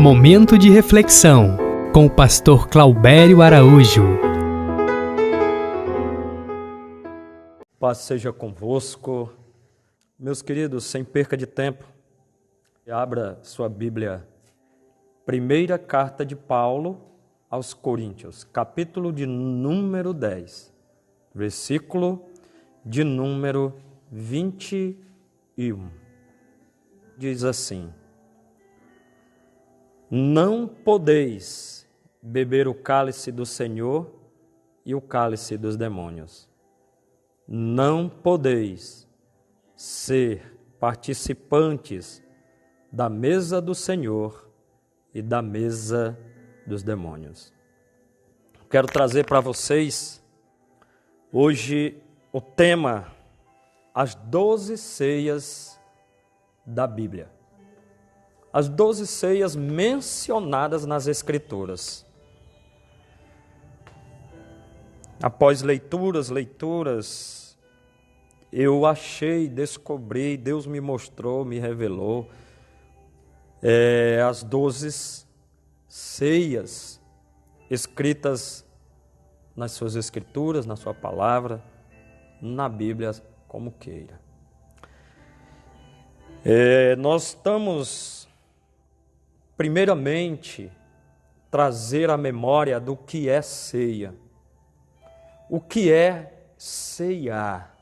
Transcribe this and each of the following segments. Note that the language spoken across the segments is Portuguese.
Momento de reflexão com o pastor Claubério Araújo. Paz seja convosco. Meus queridos, sem perca de tempo, abra sua Bíblia. Primeira carta de Paulo aos Coríntios, capítulo de número 10, versículo de número 21. Diz assim: não podeis beber o cálice do Senhor e o cálice dos demônios. Não podeis ser participantes da mesa do Senhor e da mesa dos demônios. Quero trazer para vocês hoje o tema: as 12 ceias da Bíblia. As 12 ceias mencionadas nas Escrituras. Após leituras, eu achei, descobri, Deus me mostrou, me revelou as 12 ceias escritas nas suas Escrituras, na sua palavra, na Bíblia, como queira. Nós estamos, primeiramente, trazer a memória do que é ceia. O que é ceiar?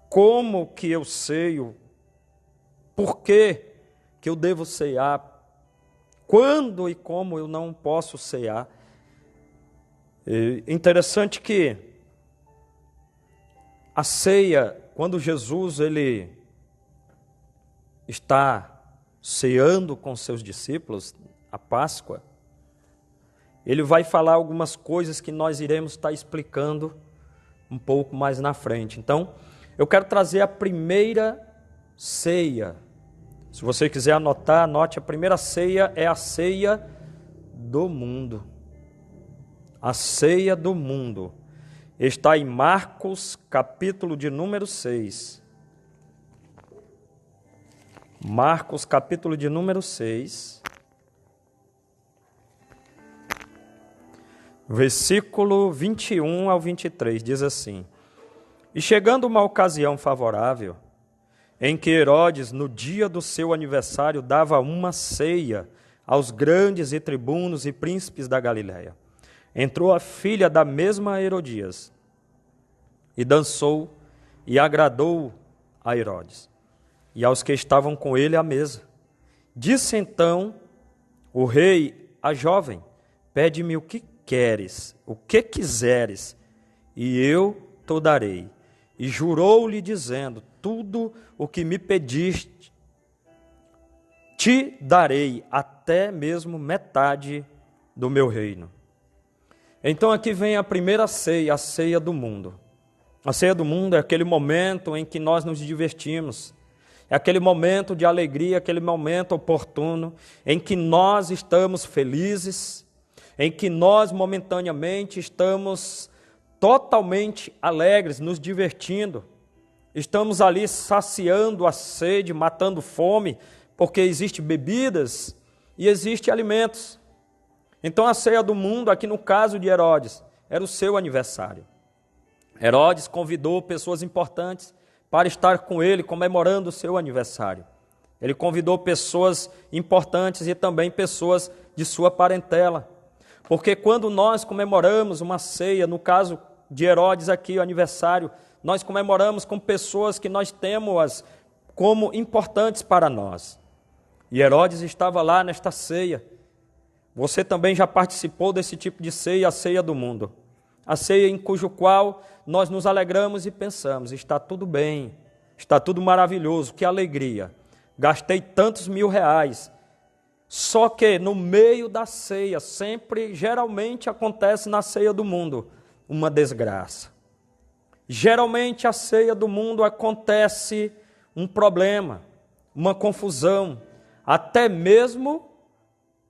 Como que eu ceio? Por que eu devo ceiar? Quando e como eu não posso ceiar? É interessante que a ceia, quando Jesus ele está ceando com seus discípulos, a Páscoa, ele vai falar algumas coisas que nós iremos estar explicando um pouco mais na frente. Então, eu quero trazer a primeira ceia. Se você quiser anotar, anote. A primeira ceia é a ceia do mundo. A ceia do mundo. Está em Marcos, capítulo de número 6. Marcos, capítulo de número 6, versículo 21 ao 23, diz assim: e chegando uma ocasião favorável, em que Herodes, no dia do seu aniversário, dava uma ceia aos grandes e tribunos e príncipes da Galiléia, entrou a filha da mesma Herodias, e dançou, e agradou a Herodes e aos que estavam com ele à mesa. Disse então o rei à jovem: pede-me o que queres, o que quiseres, e eu te darei. E jurou-lhe dizendo: tudo o que me pediste, te darei, até mesmo metade do meu reino. Então aqui vem a primeira ceia, a ceia do mundo. A ceia do mundo é aquele momento em que nós nos divertimos. É aquele momento de alegria, aquele momento oportuno, em que nós estamos felizes, em que nós momentaneamente estamos totalmente alegres, nos divertindo. Estamos ali saciando a sede, matando fome, porque existem bebidas e existem alimentos. Então a ceia do mundo, aqui no caso de Herodes, era o seu aniversário. Herodes convidou pessoas importantes para estar com ele, comemorando o seu aniversário. Ele convidou pessoas importantes e também pessoas de sua parentela. Porque quando nós comemoramos uma ceia, no caso de Herodes aqui, o aniversário, nós comemoramos com pessoas que nós temos como importantes para nós. E Herodes estava lá nesta ceia. Você também já participou desse tipo de ceia, a ceia do mundo. A ceia em cujo qual nós nos alegramos e pensamos: está tudo bem, está tudo maravilhoso, que alegria. Gastei tantos R$1.000. Só que no meio da ceia, geralmente acontece na ceia do mundo, uma desgraça. Geralmente a ceia do mundo acontece um problema, uma confusão, até mesmo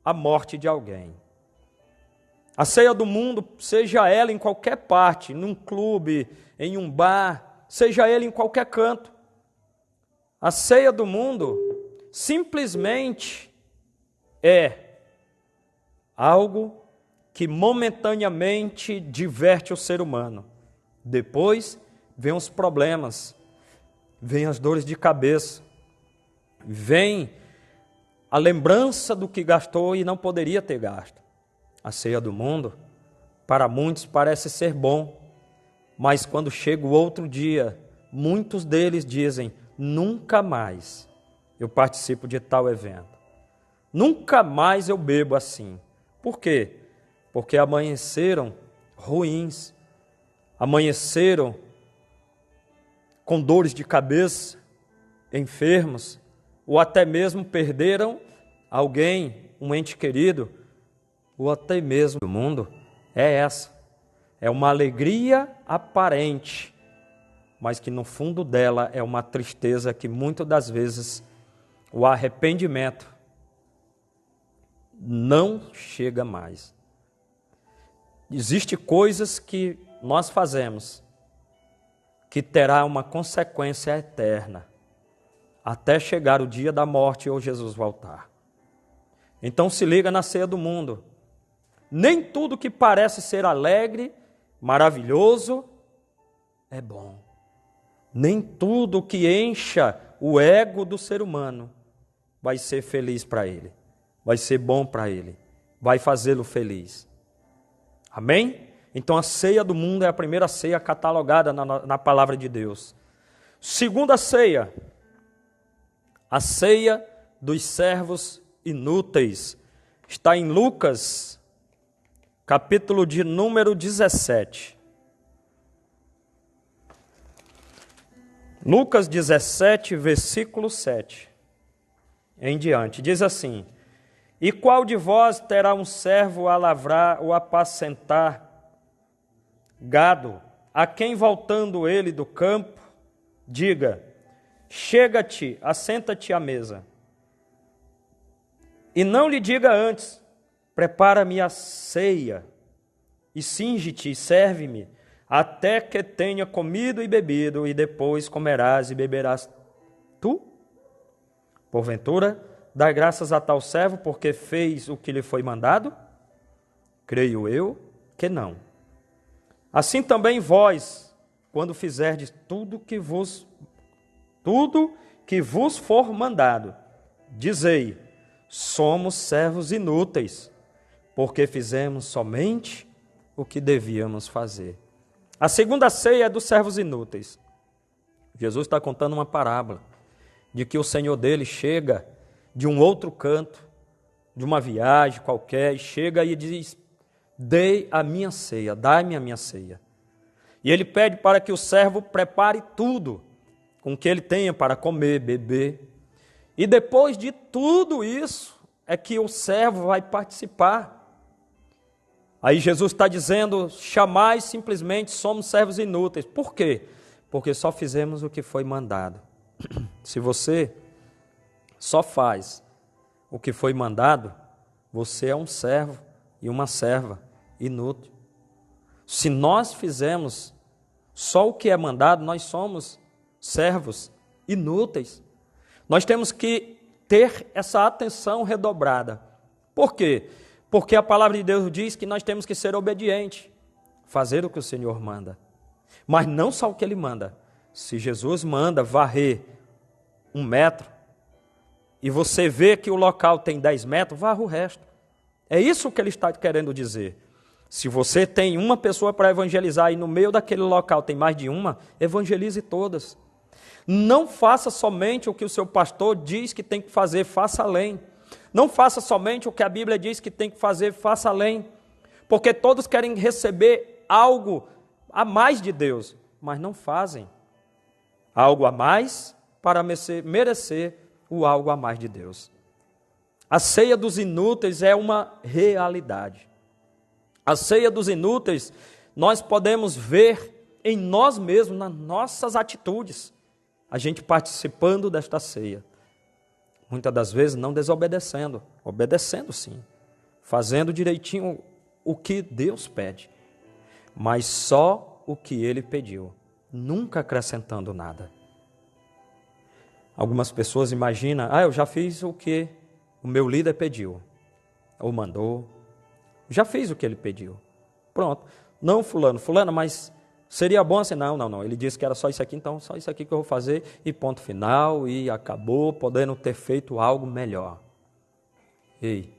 a morte de alguém. A ceia do mundo, seja ela em qualquer parte, num clube, em um bar, seja ele em qualquer canto. A ceia do mundo simplesmente é algo que momentaneamente diverte o ser humano. Depois vem os problemas, vem as dores de cabeça, vem a lembrança do que gastou e não poderia ter gasto. A ceia do mundo, para muitos parece ser bom, mas quando chega o outro dia, muitos deles dizem: nunca mais eu participo de tal evento. Nunca mais eu bebo assim. Por quê? Porque amanheceram ruins, amanheceram com dores de cabeça, enfermos, ou até mesmo perderam alguém, um ente querido, ou até mesmo o mundo é essa. É uma alegria aparente, mas que no fundo dela é uma tristeza que muitas das vezes o arrependimento não chega mais. Existem coisas que nós fazemos que terá uma consequência eterna, até chegar o dia da morte ou Jesus voltar. Então se liga na ceia do mundo. Nem tudo que parece ser alegre, maravilhoso, é bom. Nem tudo que encha o ego do ser humano vai ser feliz para ele, vai ser bom para ele, vai fazê-lo feliz. Amém? Então a ceia do mundo é a primeira ceia catalogada na palavra de Deus. Segunda ceia, a ceia dos servos inúteis. Está em Lucas, capítulo de número 17. Lucas 17, versículo 7 em diante, diz assim: E qual de vós terá um servo a lavrar ou apacentar gado, a quem voltando ele do campo, diga: chega-te, assenta-te à mesa. E não lhe diga antes: prepara-me a ceia, e cinge-te e serve-me, até que tenha comido e bebido, e depois comerás e beberás tu? Porventura, dai graças a tal servo, porque fez o que lhe foi mandado? Creio eu que não. Assim também vós, quando fizerdes tudo que vos for mandado, dizei: somos servos inúteis, porque fizemos somente o que devíamos fazer. A segunda ceia é dos servos inúteis. Jesus está contando uma parábola de que o Senhor dele chega de um outro canto, de uma viagem qualquer, e chega e diz: dei a minha ceia, dai-me a minha ceia. E ele pede para que o servo prepare tudo, com que ele tenha para comer, beber. E depois de tudo isso, é que o servo vai participar. Aí Jesus está dizendo: jamais simplesmente somos servos inúteis. Por quê? Porque só fizemos o que foi mandado. Se você só faz o que foi mandado, você é um servo e uma serva inútil. Se nós fizemos só o que é mandado, nós somos servos inúteis. Nós temos que ter essa atenção redobrada. Por quê? Porque a palavra de Deus diz que nós temos que ser obedientes, fazer o que o Senhor manda. Mas não só o que Ele manda. Se Jesus manda varrer 1 metro, e você vê que o local tem 10 metros, varra o resto. É isso que Ele está querendo dizer. Se você tem uma pessoa para evangelizar e no meio daquele local tem mais de uma, evangelize todas. Não faça somente o que o seu pastor diz que tem que fazer, faça além. Não faça somente o que a Bíblia diz que tem que fazer, faça além. Porque todos querem receber algo a mais de Deus, mas não fazem algo a mais para merecer o algo a mais de Deus. A ceia dos inúteis é uma realidade. A ceia dos inúteis nós podemos ver em nós mesmos, nas nossas atitudes, a gente participando desta ceia. Muitas das vezes não desobedecendo, obedecendo sim, fazendo direitinho o que Deus pede, mas só o que Ele pediu, nunca acrescentando nada. Algumas pessoas imaginam: eu já fiz o que o meu líder pediu, ou mandou, já fiz o que ele pediu. Pronto. Não fulano, mas seria bom assim? Não. Ele disse que era só isso aqui, então só isso aqui que eu vou fazer e ponto final, e acabou, podendo ter feito algo melhor. Ei,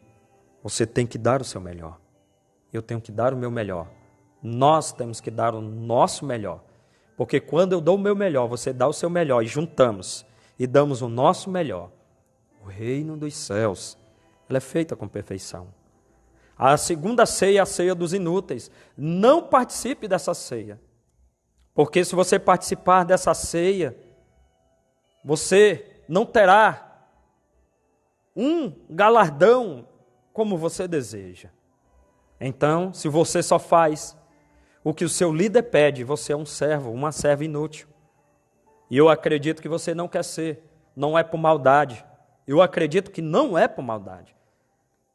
você tem que dar o seu melhor. Eu tenho que dar o meu melhor. Nós temos que dar o nosso melhor. Porque quando eu dou o meu melhor, você dá o seu melhor e juntamos e damos o nosso melhor, o reino dos céus, ela é feita com perfeição. A segunda ceia é a ceia dos inúteis. Não participe dessa ceia. Porque se você participar dessa ceia, você não terá um galardão como você deseja. Então, se você só faz o que o seu líder pede, você é um servo, uma serva inútil. E eu acredito que você não quer ser, não é por maldade. Eu acredito que não é por maldade.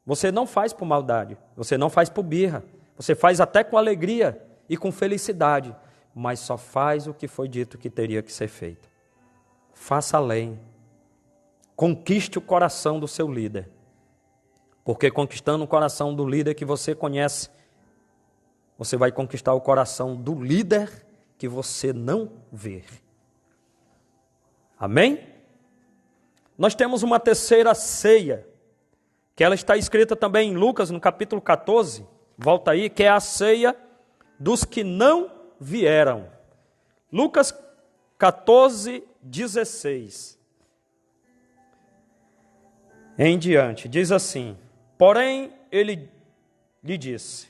Você não faz por maldade, você não faz por birra, você faz até com alegria e com felicidade, mas só faz o que foi dito que teria que ser feito. Faça além. Conquiste o coração do seu líder. Porque conquistando o coração do líder que você conhece, você vai conquistar o coração do líder que você não vê. Amém? Nós temos uma terceira ceia, que ela está escrita também em Lucas, no capítulo 14, volta aí, que é a ceia dos que não vieram. Lucas 14, 16. Em diante, diz assim: porém, ele lhe disse: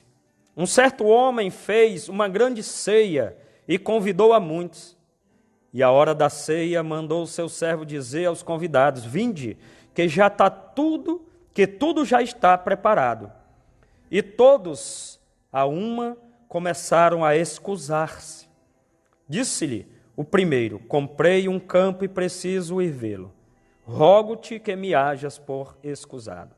um certo homem fez uma grande ceia e convidou a muitos. E à hora da ceia mandou o seu servo dizer aos convidados: vinde, que já está tudo, que tudo já está preparado. E todos, a uma, começaram a escusar-se. Disse-lhe o primeiro: comprei um campo e preciso ir vê-lo. Rogo-te que me hajas por escusado.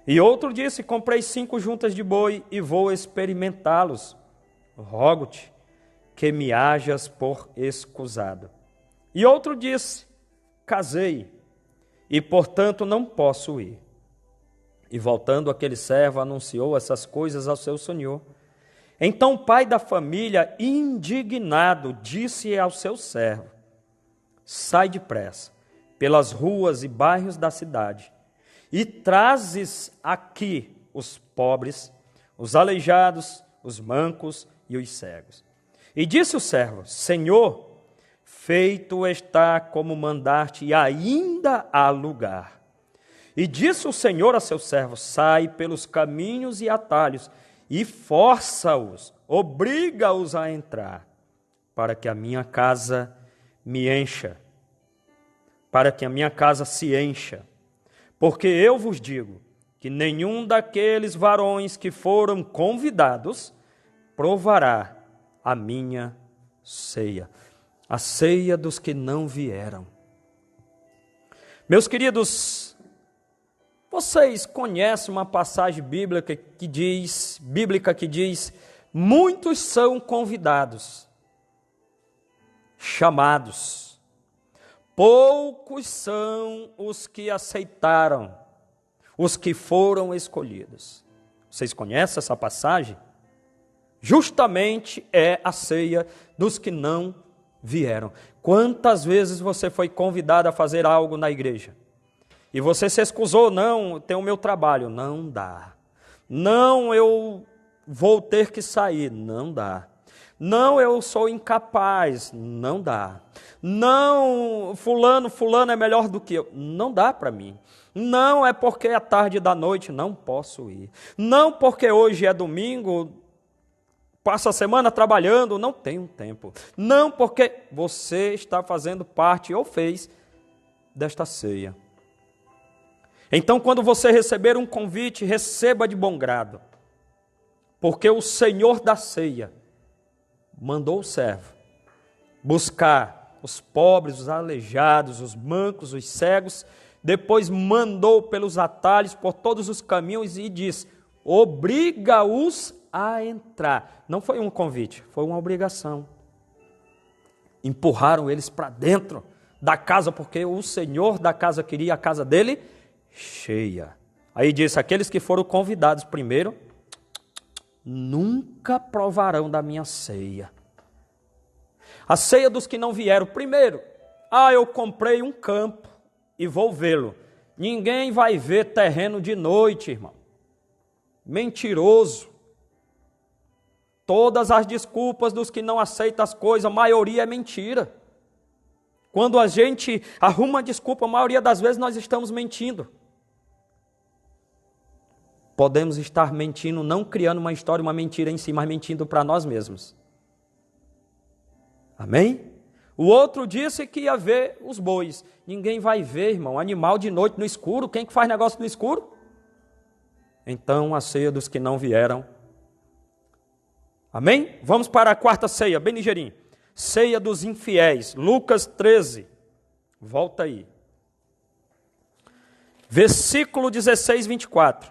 E outro disse: comprei 5 juntas de boi e vou experimentá-los. Rogo-te que me hajas por escusado. E outro disse: casei, e portanto não posso ir. E voltando aquele servo, anunciou essas coisas ao seu senhor. Então o pai da família, indignado, disse ao seu servo: sai depressa pelas ruas e bairros da cidade, e trazes aqui os pobres, os aleijados, os mancos e os cegos. E disse o servo: Senhor, feito está como mandaste, e ainda há lugar. E disse o Senhor a seu servo: sai pelos caminhos e atalhos, e força-os, obriga-os a entrar, para que a minha casa me encha, para que a minha casa se encha. Porque eu vos digo que nenhum daqueles varões que foram convidados provará a minha ceia, a ceia dos que não vieram. Meus queridos, vocês conhecem uma passagem bíblica que diz, muitos são convidados, chamados, poucos são os que aceitaram, os que foram escolhidos. Vocês conhecem essa passagem? Justamente é a ceia dos que não vieram. Quantas vezes você foi convidado a fazer algo na igreja? E você se excusou: não, tem o meu trabalho. Não dá. Não, eu vou ter que sair. Não dá. Não, eu sou incapaz. Não dá. Não, fulano é melhor do que eu. Não dá para mim. Não, é porque é tarde da noite, não posso ir. Não, porque hoje é domingo, passo a semana trabalhando, não tenho tempo. Não, porque você está fazendo parte ou fez desta ceia. Então, quando você receber um convite, receba de bom grado, porque o Senhor da ceia mandou o servo buscar os pobres, os aleijados, os mancos, os cegos, depois mandou pelos atalhos, por todos os caminhos e diz: obriga-os a entrar. Não foi um convite, foi uma obrigação. Empurraram eles para dentro da casa, porque o Senhor da casa queria a casa dele cheia. Aí disse, aqueles que foram convidados primeiro, nunca provarão da minha ceia. A ceia dos que não vieram primeiro. Eu comprei um campo e vou vê-lo. Ninguém vai ver terreno de noite, irmão. Mentiroso. Todas as desculpas dos que não aceitam as coisas, a maioria é mentira. Quando a gente arruma desculpa, a maioria das vezes nós estamos mentindo. Podemos estar mentindo, não criando uma história, uma mentira em si, mas mentindo para nós mesmos. Amém? O outro disse que ia ver os bois. Ninguém vai ver, irmão, animal de noite no escuro. Quem que faz negócio no escuro? Então, a ceia dos que não vieram. Amém? Vamos para a quarta ceia, bem ligeirinho. Ceia dos infiéis, Lucas 13. Volta aí. Versículo 16, 24.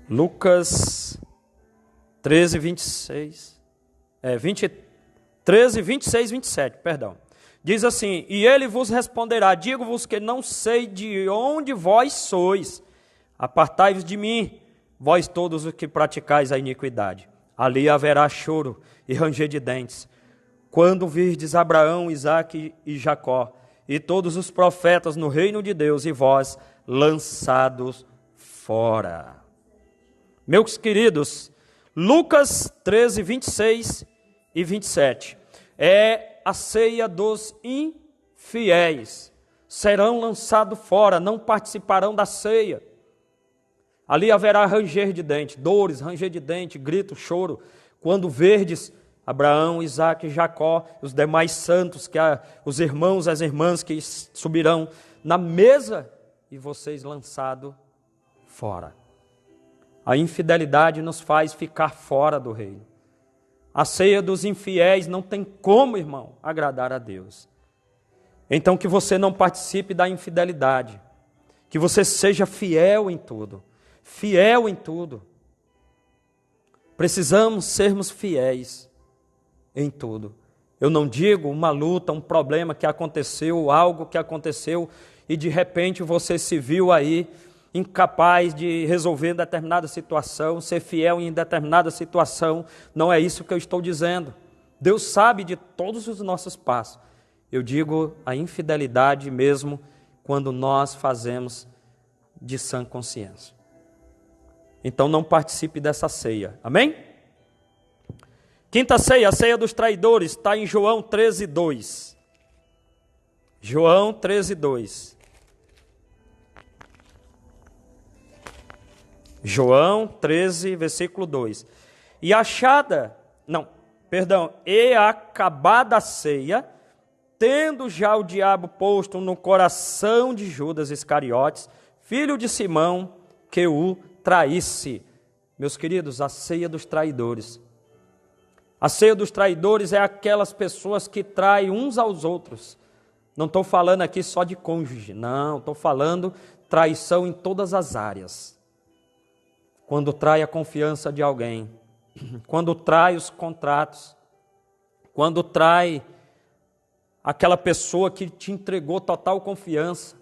Lucas 13, 26. 13, 26, 27, perdão. Diz assim, e ele vos responderá, digo-vos que não sei de onde vós sois. Apartai-vos de mim, vós todos os que praticais a iniquidade. Ali haverá choro e ranger de dentes. Quando virdes Abraão, Isaque e Jacó, e todos os profetas no reino de Deus, e vós lançados fora. Meus queridos, Lucas 13, 26 e 27, é a ceia dos infiéis. Serão lançados fora, não participarão da ceia. Ali haverá ranger de dente, dores, ranger de dente, grito, choro. Quando verdes Abraão, Isaque e Jacó, os demais santos, os irmãos e as irmãs que subirão na mesa e vocês lançados fora. A infidelidade nos faz ficar fora do reino. A ceia dos infiéis não tem como, irmão, agradar a Deus. Então que você não participe da infidelidade, que você seja fiel em tudo. Fiel em tudo. Precisamos sermos fiéis em tudo. Eu não digo uma luta, um problema que aconteceu, algo que aconteceu e de repente você se viu aí incapaz de resolver determinada situação, ser fiel em determinada situação. Não é isso que eu estou dizendo. Deus sabe de todos os nossos passos. Eu digo a infidelidade mesmo quando nós fazemos de sã consciência. Então não participe dessa ceia. Amém? Quinta ceia, a ceia dos traidores, está em João 13, 2. João 13, 2. João 13, versículo 2. E acabada a ceia, tendo já o diabo posto no coração de Judas Iscariotes, filho de Simão, que o traísse. Meus queridos, a ceia dos traidores. A ceia dos traidores é aquelas pessoas que traem uns aos outros. Não estou falando aqui só de cônjuge, não, estou falando traição em todas as áreas. Quando trai a confiança de alguém, quando trai os contratos, quando trai aquela pessoa que te entregou total confiança,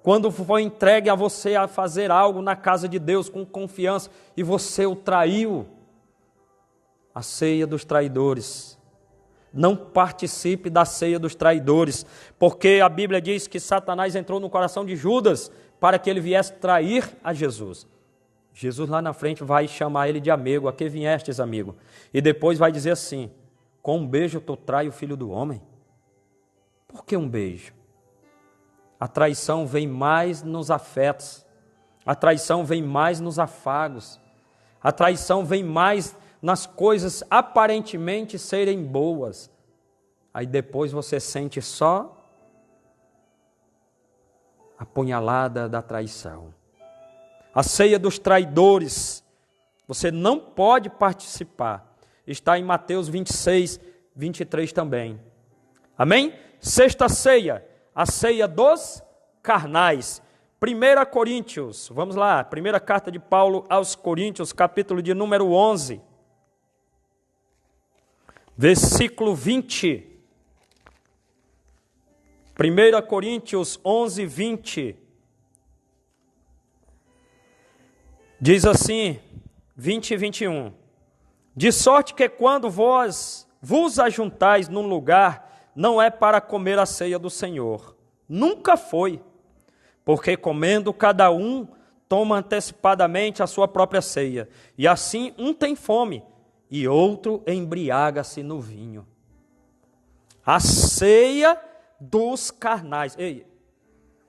quando foi entregue a você a fazer algo na casa de Deus com confiança e você o traiu. A ceia dos traidores. Não participe da ceia dos traidores, porque a Bíblia diz que Satanás entrou no coração de Judas para que ele viesse trair a Jesus. Jesus lá na frente vai chamar ele de amigo. A que viestes, amigo? E depois vai dizer assim, com um beijo tu trai o filho do homem? Por que um beijo? A traição vem mais nos afetos. A traição vem mais nos afagos. A traição vem mais nas coisas aparentemente serem boas. Aí depois você sente só a punhalada da traição. A ceia dos traidores, você não pode participar. Está em Mateus 26, 23 também. Amém? Sexta ceia, a ceia dos carnais. 1 Coríntios, vamos lá, primeira carta de Paulo aos Coríntios, capítulo de número 11, versículo 20. 1 Coríntios 11, 20. Diz assim, 20 e 21. De sorte que quando vós vos ajuntais num lugar, não é para comer a ceia do Senhor. Nunca foi. Porque comendo cada um toma antecipadamente a sua própria ceia. E assim um tem fome e outro embriaga-se no vinho. A ceia dos carnais. Ei,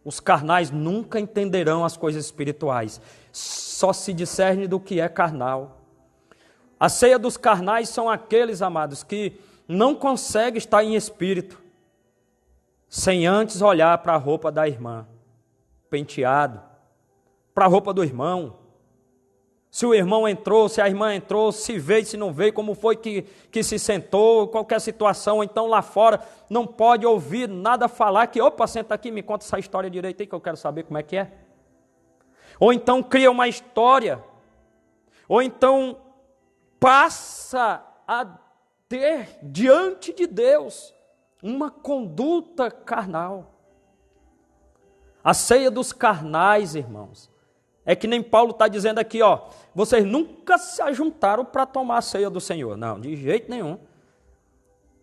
os carnais nunca entenderão as coisas espirituais. Só se discerne do que é carnal. A ceia dos carnais são aqueles, amados, que não conseguem estar em espírito sem antes olhar para a roupa da irmã, penteado, para a roupa do irmão. Se o irmão entrou, se a irmã entrou, se veio, se não veio, como foi que se sentou, qualquer situação. Então lá fora não pode ouvir nada falar que, opa, senta aqui, me conta essa história direito aí que eu quero saber como é que é. Ou então cria uma história, ou então passa a ter diante de Deus uma conduta carnal. A ceia dos carnais, irmãos, é que nem Paulo está dizendo aqui, ó, vocês nunca se ajuntaram para tomar a ceia do Senhor. Não, de jeito nenhum.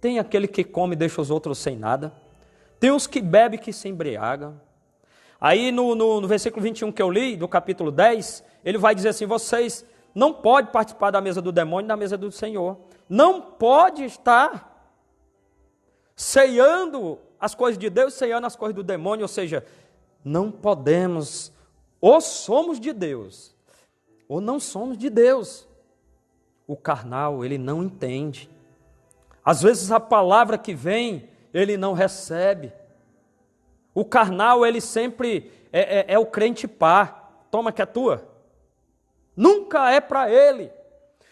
Tem aquele que come e deixa os outros sem nada. Tem os que bebem que se embriagam. Aí no versículo 21 que eu li, do capítulo 10, ele vai dizer assim, vocês não podem participar da mesa do demônio e da mesa do Senhor. Não pode estar ceando as coisas de Deus, ceando as coisas do demônio, ou seja, não podemos, ou somos de Deus, ou não somos de Deus. O carnal, ele não entende. Às vezes a palavra que vem, ele não recebe. O carnal, ele sempre é o crente pá, toma que é tua. Nunca é para ele.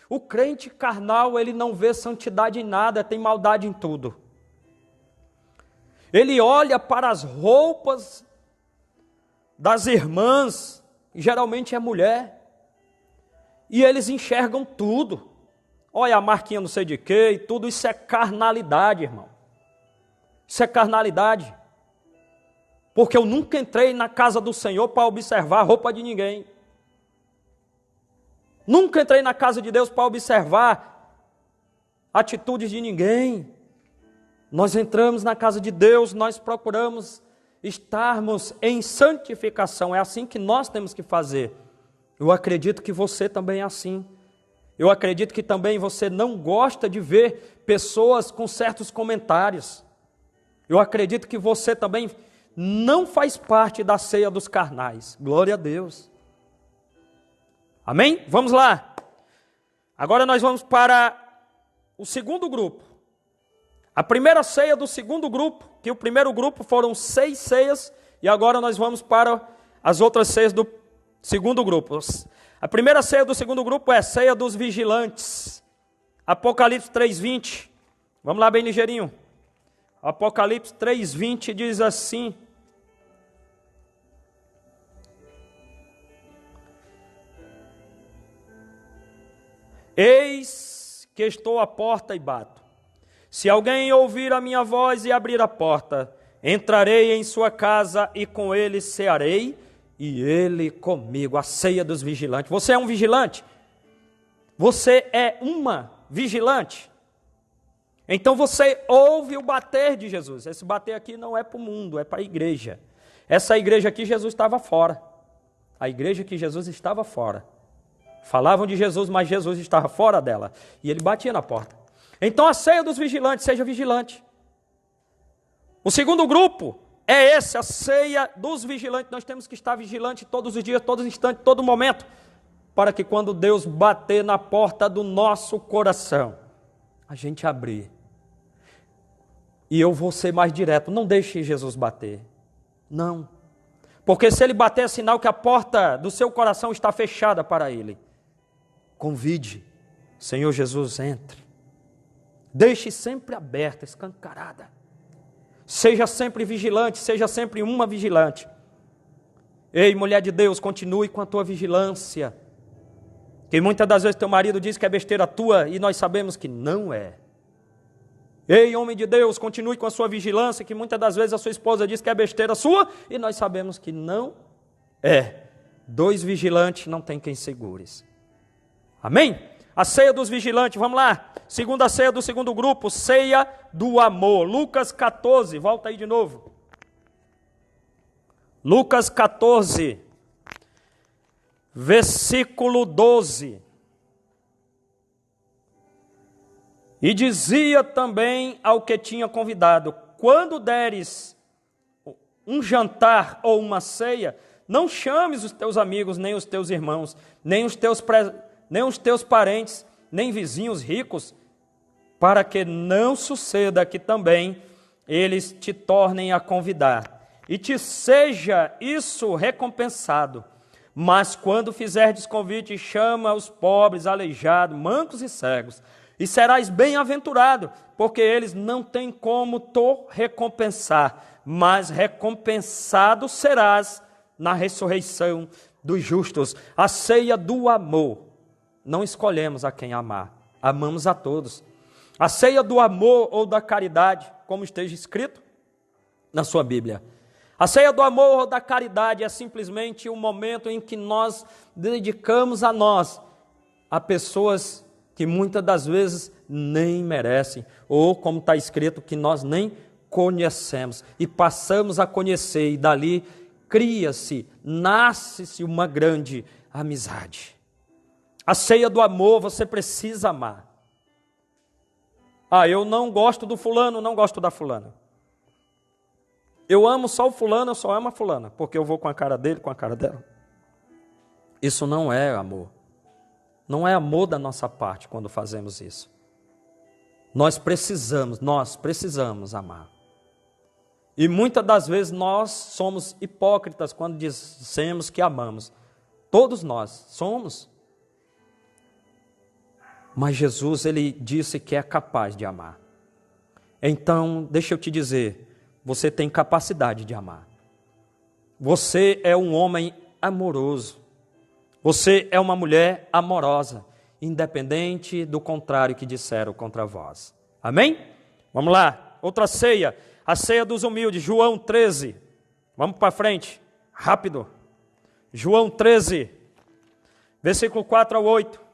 O crente carnal, ele não vê santidade em nada, tem maldade em tudo. Ele olha para as roupas das irmãs, geralmente é mulher, e eles enxergam tudo. Olha a marquinha não sei de quê, e tudo isso é carnalidade, irmão. Isso é carnalidade. Porque eu nunca entrei na casa do Senhor para observar a roupa de ninguém. Nunca entrei na casa de Deus para observar atitudes de ninguém. Nós entramos na casa de Deus, nós procuramos estarmos em santificação. É assim que nós temos que fazer. Eu acredito que você também é assim. Eu acredito que também você não gosta de ver pessoas com certos comentários. Eu acredito que você também não faz parte da ceia dos carnais. Glória a Deus. Amém? Vamos lá. Agora nós vamos para o segundo grupo. A primeira ceia do segundo grupo, que o primeiro grupo foram 6 ceias, e agora nós vamos para as outras ceias do segundo grupo. A primeira ceia do segundo grupo é a ceia dos vigilantes. Apocalipse 3:20. Vamos lá bem ligeirinho. Apocalipse 3:20 diz assim: Eis que estou à porta e bato. Se alguém ouvir a minha voz e abrir a porta, entrarei em sua casa e com ele cearei, e ele comigo. A ceia dos vigilantes. Você é um vigilante? Você é uma vigilante? Então você ouve o bater de Jesus. Esse bater aqui não é para o mundo, é para a igreja. Essa igreja aqui, Jesus estava fora. A igreja que Jesus estava fora. Falavam de Jesus, mas Jesus estava fora dela. E ele batia na porta. Então a ceia dos vigilantes, seja vigilante. O segundo grupo é esse, a ceia dos vigilantes. Nós temos que estar vigilantes todos os dias, todos os instantes, todo momento, para que quando Deus bater na porta do nosso coração, a gente abrir. E eu vou ser mais direto, não deixe Jesus bater. Não. Porque se ele bater é sinal que a porta do seu coração está fechada para ele. Convide, Senhor Jesus, entre. Deixe sempre aberta, escancarada. Seja sempre vigilante, seja sempre uma vigilante. Ei, mulher de Deus, continue com a tua vigilância. Que muitas das vezes teu marido diz que é besteira tua e nós sabemos que não é. Ei, homem de Deus, continue com a sua vigilância, que muitas das vezes a sua esposa diz que é besteira sua e nós sabemos que não é. 2 vigilantes não tem quem segure-se. Amém? A ceia dos vigilantes, vamos lá. Segunda ceia do segundo grupo, ceia do amor. Lucas 14, volta aí de novo. Lucas 14, versículo 12. E dizia também ao que tinha convidado: quando deres um jantar ou uma ceia, não chames os teus amigos, nem os teus irmãos, nem os teus parentes, nem vizinhos ricos, para que não suceda que também eles te tornem a convidar, e te seja isso recompensado. Mas quando fizerdes convite, chama os pobres, aleijados, mancos e cegos, e serás bem-aventurado, porque eles não têm como te recompensar, mas recompensado serás na ressurreição dos justos. A ceia do amor. Não escolhemos a quem amar, amamos a todos. A ceia do amor ou da caridade, como esteja escrito na sua Bíblia. A ceia do amor ou da caridade é simplesmente o momento em que nós dedicamos a nós, a pessoas que muitas das vezes nem merecem, ou como está escrito, que nós nem conhecemos, e passamos a conhecer, e dali cria-se, nasce-se uma grande amizade. A ceia do amor, você precisa amar. Eu não gosto do fulano, não gosto da fulana. Eu amo só o fulano, eu só amo a fulana, porque eu vou com a cara dele, com a cara dela. Isso não é amor. Não é amor da nossa parte quando fazemos isso. Nós precisamos amar. E muitas das vezes nós somos hipócritas quando dizemos que amamos. Todos nós somos. Mas Jesus, ele disse que é capaz de amar. Então, deixa eu te dizer, você tem capacidade de amar. Você é um homem amoroso. Você é uma mulher amorosa, independente do contrário que disseram contra vós. Amém? Vamos lá, outra ceia, a ceia dos humildes, João 13. Vamos para frente, rápido. João 13, versículo 4 ao 8.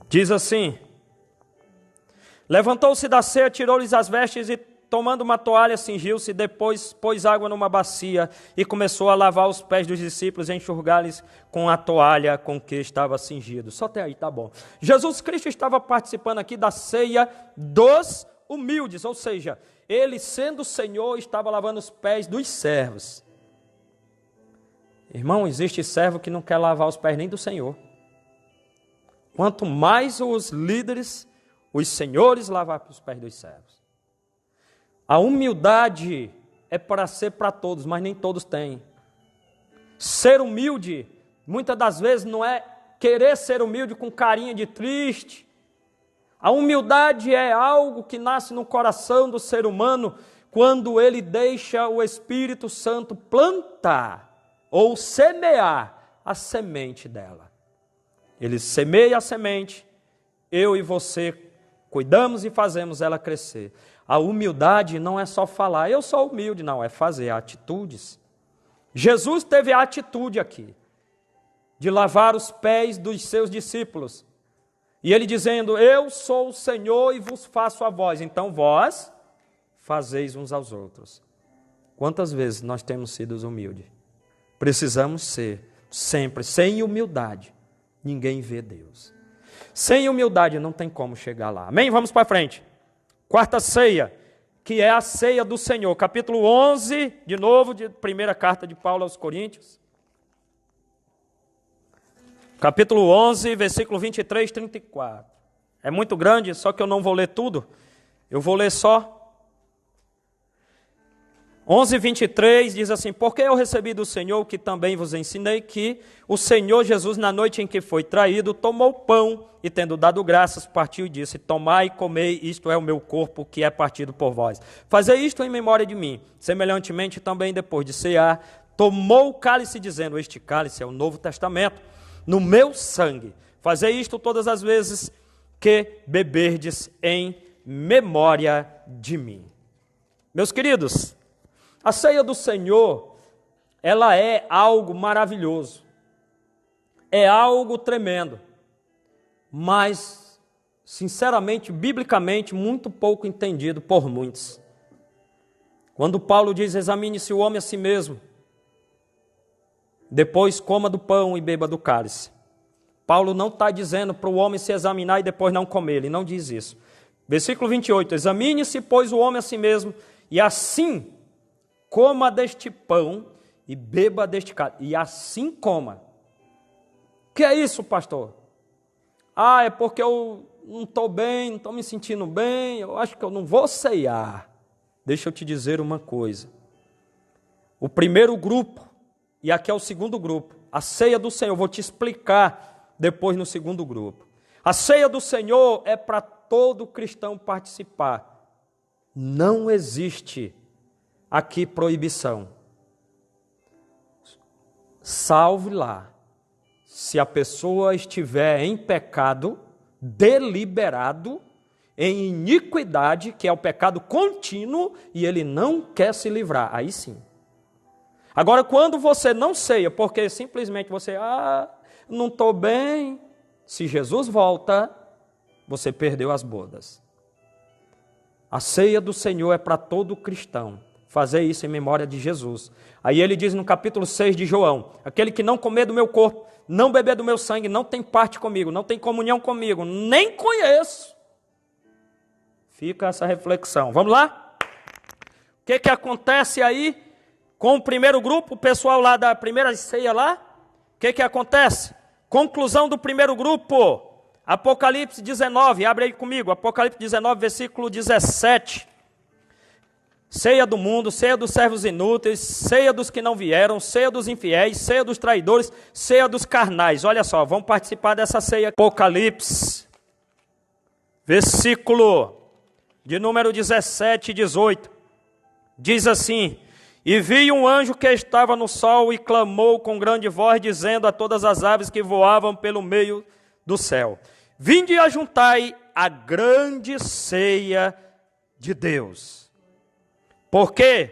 Diz assim: levantou-se da ceia, tirou-lhes as vestes e, tomando uma toalha, cingiu-se, depois pôs água numa bacia e começou a lavar os pés dos discípulos e enxugar-lhes com a toalha com que estava cingido. Só até aí, tá bom. Jesus Cristo estava participando aqui da ceia dos humildes, ou seja, ele, sendo o Senhor, estava lavando os pés dos servos. Irmão, existe servo que não quer lavar os pés nem do Senhor. Quanto mais os líderes, os senhores lavar os pés dos servos. A humildade é para ser para todos, mas nem todos têm. Ser humilde, muitas das vezes, não é querer ser humilde com carinha de triste. A humildade é algo que nasce no coração do ser humano quando ele deixa o Espírito Santo plantar ou semear a semente dela. Ele semeia a semente, eu e você cuidamos e fazemos ela crescer. A humildade não é só falar, eu sou humilde, não, é fazer atitudes. Jesus teve a atitude aqui, de lavar os pés dos seus discípulos. E ele dizendo, eu sou o Senhor e vos faço a voz, então vós fazeis uns aos outros. Quantas vezes nós temos sido humildes? Precisamos ser, sempre, sem humildade. Ninguém vê Deus. Sem humildade não tem como chegar lá. Amém? Vamos para frente. Quarta ceia, que é a ceia do Senhor. Capítulo 11, de novo, de primeira carta de Paulo aos Coríntios. Capítulo 11, versículo 23, 34. É muito grande, só que eu não vou ler tudo. Eu vou ler só 11:23 diz assim: porque eu recebi do Senhor o que também vos ensinei, que o Senhor Jesus, na noite em que foi traído, tomou pão e, tendo dado graças, partiu e disse: tomai e comei, isto é o meu corpo que é partido por vós. Fazei isto em memória de mim. Semelhantemente também, depois de cear, tomou o cálice, dizendo: este cálice é o Novo Testamento, no meu sangue. Fazei isto todas as vezes que beberdes em memória de mim. Meus queridos, a ceia do Senhor, ela é algo maravilhoso, é algo tremendo, mas, sinceramente, biblicamente, muito pouco entendido por muitos. Quando Paulo diz: examine-se o homem a si mesmo, depois coma do pão e beba do cálice. Paulo não está dizendo para o homem se examinar e depois não comer, ele não diz isso. Versículo 28, examine-se, pois, o homem a si mesmo, e assim coma deste pão e beba deste cálice. E assim coma. O que é isso, pastor? Ah, é porque eu não estou bem, não estou me sentindo bem, eu acho que eu não vou ceiar. Deixa eu te dizer uma coisa. O primeiro grupo, e aqui é o segundo grupo, a ceia do Senhor, eu vou te explicar depois no segundo grupo. A ceia do Senhor é para todo cristão participar. Não existe aqui proibição. Salve lá, se a pessoa estiver em pecado deliberado, em iniquidade, que é o pecado contínuo, e ele não quer se livrar, aí sim. Agora, quando você não ceia, porque simplesmente você, não estou bem, se Jesus volta, você perdeu as bodas. A ceia do Senhor é para todo cristão. Fazer isso em memória de Jesus. Aí ele diz no capítulo 6 de João: aquele que não comer do meu corpo, não beber do meu sangue, não tem parte comigo, não tem comunhão comigo, nem conheço. Fica essa reflexão. Vamos lá? O que acontece aí com o primeiro grupo, o pessoal lá da primeira ceia lá? O que acontece? Conclusão do primeiro grupo. Apocalipse 19, abre aí comigo, Apocalipse 19, versículo 17. Ceia do mundo, ceia dos servos inúteis, ceia dos que não vieram, ceia dos infiéis, ceia dos traidores, ceia dos carnais. Olha só, vamos participar dessa ceia. Apocalipse, versículo de número 17 e 18. Diz assim: e vi um anjo que estava no sol e clamou com grande voz, dizendo a todas as aves que voavam pelo meio do céu: vinde e ajuntai a grande ceia de Deus. Porque,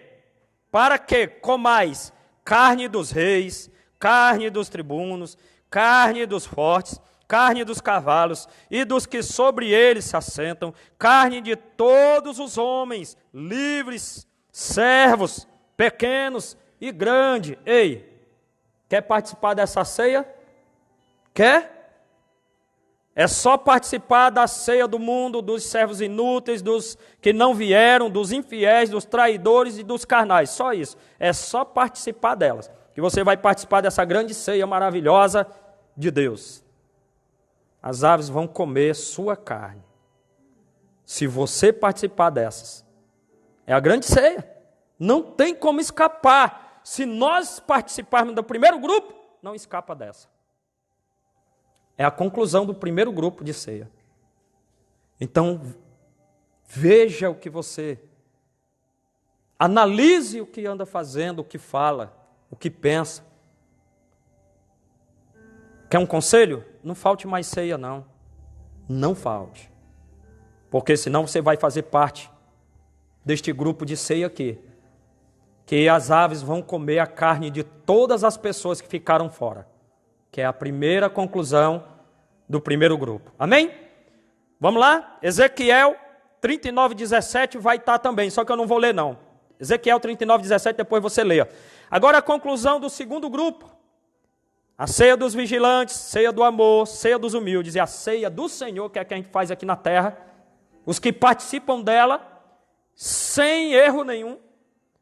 para que comais carne dos reis, carne dos tribunos, carne dos fortes, carne dos cavalos e dos que sobre eles se assentam, carne de todos os homens, livres, servos, pequenos e grandes. Ei, quer participar dessa ceia? Quer? É só participar da ceia do mundo, dos servos inúteis, dos que não vieram, dos infiéis, dos traidores e dos carnais. Só isso. É só participar delas, que você vai participar dessa grande ceia maravilhosa de Deus. As aves vão comer sua carne, se você participar dessas. É a grande ceia. Não tem como escapar. Se nós participarmos do primeiro grupo, não escapa dessa. É a conclusão do primeiro grupo de ceia. Então, veja o que você... analise o que anda fazendo, o que fala, o que pensa. Quer um conselho? Não falte mais ceia, não. Não falte. Porque senão você vai fazer parte deste grupo de ceia aqui. Que as aves vão comer a carne de todas as pessoas que ficaram fora. Que é a primeira conclusão do primeiro grupo. Amém? Vamos lá? Ezequiel 39, 17 vai estar também, só que eu não vou ler não. Ezequiel 39, 17, depois você lê. Agora a conclusão do segundo grupo. A ceia dos vigilantes, ceia do amor, ceia dos humildes e a ceia do Senhor, que é a que a gente faz aqui na terra. Os que participam dela, sem erro nenhum,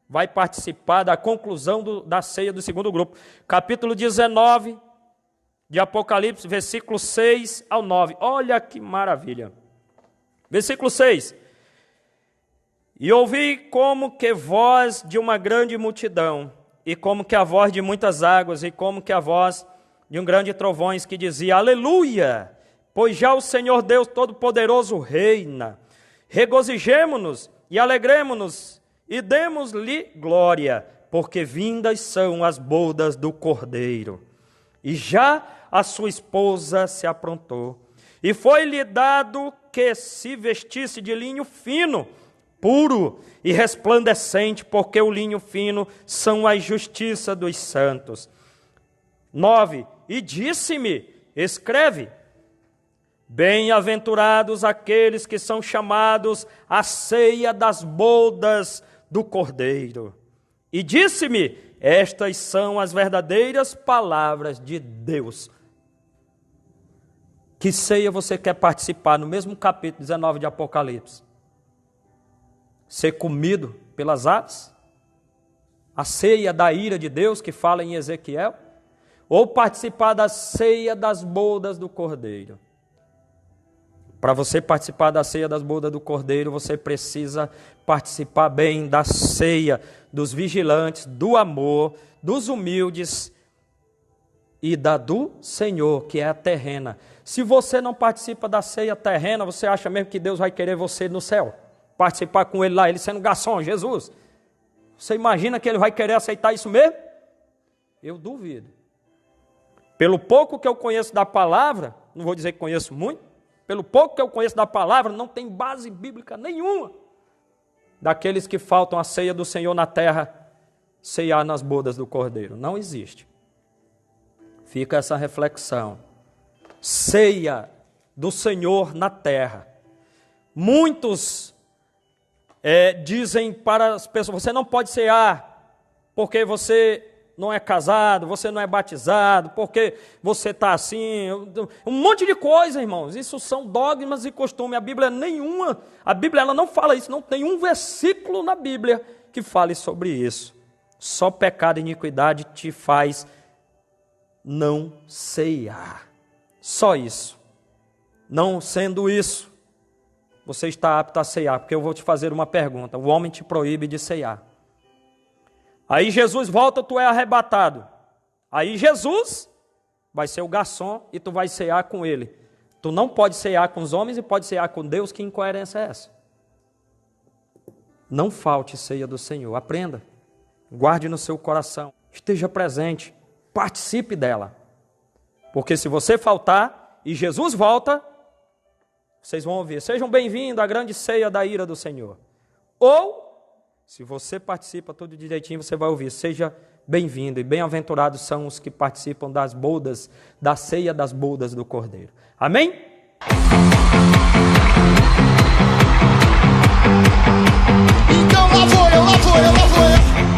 vai participar da conclusão da ceia do segundo grupo. Capítulo 19 de Apocalipse, versículo 6 ao 9. Olha que maravilha. Versículo 6. E ouvi como que voz de uma grande multidão, e como que a voz de muitas águas, e como que a voz de um grande trovões, que dizia: Aleluia! Pois já o Senhor Deus Todo-Poderoso reina. Regozijemo-nos e alegremo-nos e demos-lhe glória, porque vindas são as bodas do Cordeiro. E já a sua esposa se aprontou, e foi-lhe dado que se vestisse de linho fino, puro e resplandecente, porque o linho fino são a justiça dos santos. 9. E disse-me: escreve, bem-aventurados aqueles que são chamados à ceia das bodas do Cordeiro. E disse-me: estas são as verdadeiras palavras de Deus. Que ceia você quer participar no mesmo capítulo 19 de Apocalipse? Ser comido pelas aves? A ceia da ira de Deus que fala em Ezequiel? Ou participar da ceia das bodas do Cordeiro? Para você participar da ceia das bodas do Cordeiro, você precisa participar bem da ceia dos vigilantes, do amor, dos humildes e da do Senhor, que é a terrena. Se você não participa da ceia terrena, você acha mesmo que Deus vai querer você no céu? Participar com Ele lá, Ele sendo garçom, Jesus? Você imagina que Ele vai querer aceitar isso mesmo? Eu duvido. Pelo pouco que eu conheço da palavra, não vou dizer que conheço muito, pelo pouco que eu conheço da palavra, não tem base bíblica nenhuma daqueles que faltam a ceia do Senhor na terra, ceiar nas bodas do Cordeiro. Não existe. Fica essa reflexão. Ceia do Senhor na terra. Muitos dizem para as pessoas: você não pode cear porque você não é casado, você não é batizado, porque você está assim, um monte de coisa, irmãos. Isso são dogmas e costumes. A Bíblia ela não fala isso, não tem um versículo na Bíblia que fale sobre isso. Só pecado e iniquidade te faz não ceiar. Só isso. Não sendo isso, você está apto a ceiar, porque eu vou te fazer uma pergunta: o homem te proíbe de ceiar. Aí Jesus volta, tu é arrebatado. Aí Jesus vai ser o garçom e tu vai cear com ele. Tu não pode cear com os homens e pode cear com Deus. Que incoerência é essa? Não falte ceia do Senhor. Aprenda. Guarde no seu coração. Esteja presente. Participe dela. Porque se você faltar e Jesus volta, vocês vão ouvir: sejam bem-vindos à grande ceia da ira do Senhor. Ou, se você participa tudo direitinho, você vai ouvir: seja bem-vindo e bem-aventurados são os que participam das bodas, da ceia das bodas do Cordeiro. Amém? Então lá vou eu.